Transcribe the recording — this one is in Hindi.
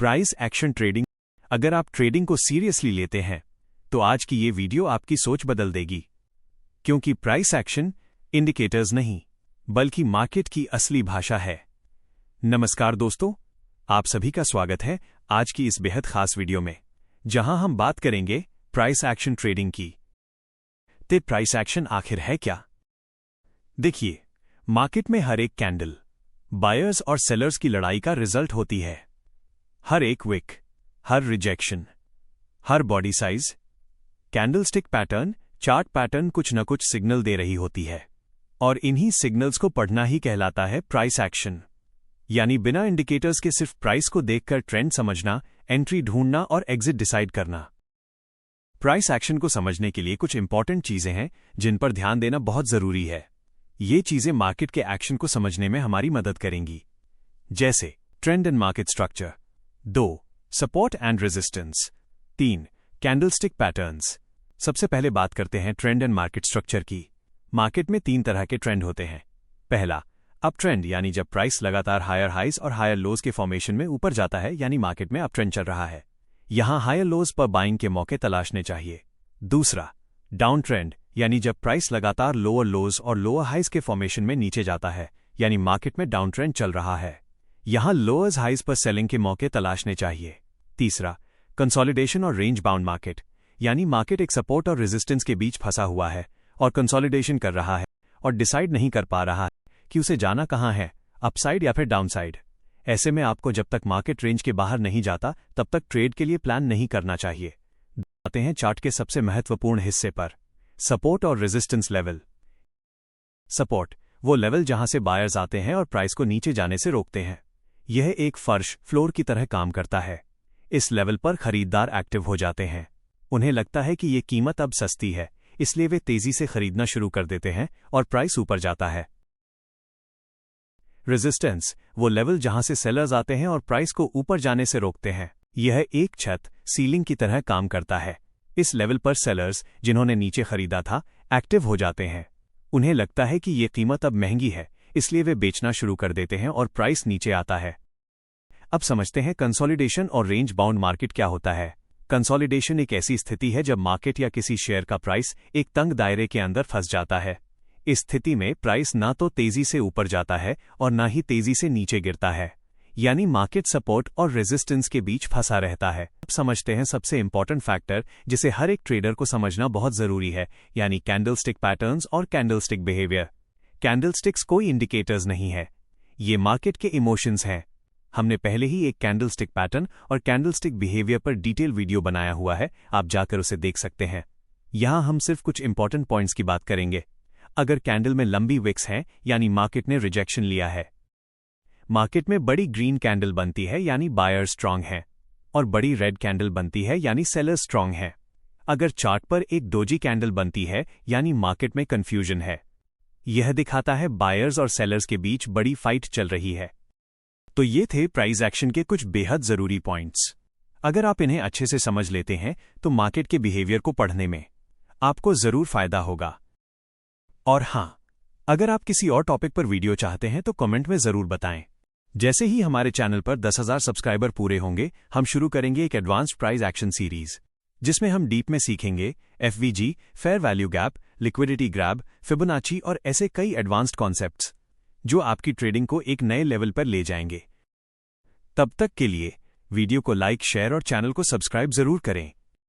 Price action trading. अगर आप ट्रेडिंग को सीरियसली लेते हैं तो आज की ये वीडियो आपकी सोच बदल देगी, क्योंकि प्राइस एक्शन इंडिकेटर्स नहीं बल्कि मार्केट की असली भाषा है। नमस्कार दोस्तों, आप सभी का स्वागत है आज की इस बेहद खास वीडियो में, जहां हम बात करेंगे प्राइस एक्शन ट्रेडिंग की। तो प्राइस एक्शन आखिर है क्या? देखिए, मार्केट में हर एक कैंडल बायर्स और सेलर्स की लड़ाई का रिजल्ट होती है। हर एक विक, हर रिजेक्शन, हर body size, candlestick pattern, chart pattern कुछ न कुछ सिग्नल दे रही होती है, और इन्हीं सिग्नल्स को पढ़ना ही कहलाता है प्राइस एक्शन। यानी बिना इंडिकेटर्स के सिर्फ प्राइस को देखकर ट्रेंड समझना, एंट्री ढूंढना और एग्जिट डिसाइड करना। प्राइस एक्शन को समझने के लिए कुछ इंपॉर्टेंट चीजें हैं जिन पर ध्यान देना बहुत जरूरी है। ये चीजें मार्केट के एक्शन को समझने में हमारी मदद करेंगी, जैसे trend and market structure, 2 support and resistance, 3 candlestick patterns. सबसे पहले बात करते हैं ट्रेंड एंड मार्केट स्ट्रक्चर की। मार्केट में 3 तरह के ट्रेंड होते हैं। पहला, अप ट्रेंड, यानी जब प्राइस लगातार हायर हाइज और हायर लोज के फॉर्मेशन में ऊपर जाता है, यानी मार्केट में अप ट्रेंड चल रहा है। यहां हायर लोज पर बाइंग के मौके तलाशने चाहिए। दूसरा, डाउन ट्रेंड, यानी जब प्राइस लगातार लोअर लोज और लोअर हाइज के फॉर्मेशन में नीचे जाता है, यानी मार्केट में डाउन ट्रेंड चल रहा है। यहां लोअर्स हाइज पर सेलिंग के मौके तलाशने चाहिए। तीसरा, कंसोलिडेशन और रेंज बाउंड मार्केट, यानी मार्केट एक सपोर्ट और रेजिस्टेंस के बीच फंसा हुआ है और कंसोलिडेशन कर रहा है और डिसाइड नहीं कर पा रहा है कि उसे जाना कहां है, अपसाइड या फिर डाउनसाइड। ऐसे में आपको जब तक मार्केट रेंज के बाहर नहीं जाता तब तक ट्रेड के लिए प्लान नहीं करना चाहिए। आते हैं चार्ट के सबसे महत्वपूर्ण हिस्से पर, सपोर्ट और रेजिस्टेंस लेवल। सपोर्ट वो लेवल जहां से बायर्स आते हैं और प्राइस को नीचे जाने से रोकते हैं। यह एक फर्श, फ्लोर की तरह काम करता है। इस लेवल पर खरीदार एक्टिव हो जाते हैं। उन्हें लगता है कि ये कीमत अब सस्ती है, इसलिए वे तेजी से खरीदना शुरू कर देते हैं और प्राइस ऊपर जाता है। रेजिस्टेंस वो लेवल जहां से सेलर्स आते हैं और प्राइस को ऊपर जाने से रोकते हैं। यह एक छत, सीलिंग की तरह काम करता है। इस लेवल पर सेलर्स, जिन्होंने नीचे खरीदा था, एक्टिव हो जाते हैं। उन्हें लगता है कि ये कीमत अब महंगी है, इसलिए वे बेचना शुरू कर देते हैं और प्राइस नीचे आता है। अब समझते हैं कंसोलिडेशन और रेंज बाउंड मार्केट क्या होता है। कंसोलिडेशन एक ऐसी स्थिति है जब मार्केट या किसी शेयर का प्राइस एक तंग दायरे के अंदर फंस जाता है। इस स्थिति में प्राइस ना तो तेजी से ऊपर जाता है और ना ही तेजी से नीचे गिरता है, यानी मार्केट सपोर्ट और रेजिस्टेंस के बीच फंसा रहता है। अब समझते हैं सबसे इंपॉर्टेंट फैक्टर जिसे हर एक ट्रेडर को समझना बहुत जरूरी है, यानी कैंडलस्टिक पैटर्न्स और कैंडलस्टिक बिहेवियर। कैंडलस्टिक्स कोई इंडिकेटर्स नहीं है, ये मार्केट के इमोशंस हैं। हमने पहले ही एक कैंडलस्टिक पैटर्न और कैंडलस्टिक बिहेवियर पर डिटेल वीडियो बनाया हुआ है, आप जाकर उसे देख सकते हैं। यहां हम सिर्फ कुछ इंपॉर्टेंट पॉइंट्स की बात करेंगे। अगर कैंडल में लंबी विक्स हैं, यानी मार्केट ने रिजेक्शन लिया है। मार्केट में बड़ी ग्रीन कैंडल बनती है, यानी बायर स्ट्रांग है, और बड़ी रेड कैंडल बनती है, यानी सेलर स्ट्रांग है। अगर चार्ट पर एक डोजी कैंडल बनती है, यानी मार्केट में कंफ्यूजन है। यह दिखाता है बायर्स और सेलर्स के बीच बड़ी फाइट चल रही है। तो ये थे प्राइस एक्शन के कुछ बेहद जरूरी पॉइंट्स। अगर आप इन्हें अच्छे से समझ लेते हैं तो मार्केट के बिहेवियर को पढ़ने में आपको जरूर फायदा होगा। और हां, अगर आप किसी और टॉपिक पर वीडियो चाहते हैं तो कमेंट में जरूर बताएं। जैसे ही हमारे चैनल पर 10,000 सब्सक्राइबर पूरे होंगे, हम शुरू करेंगे एक एडवांस्ड प्राइस एक्शन सीरीज, जिसमें हम डीप में सीखेंगे FVG, fair value gap, liquidity grab, Fibonacci और ऐसे कई एडवांस्ड कॉन्सेप्ट्स जो आपकी ट्रेडिंग को एक नए लेवल पर ले जाएंगे। तब तक के लिए वीडियो को लाइक, शेयर और चैनल को सब्सक्राइब जरूर करें।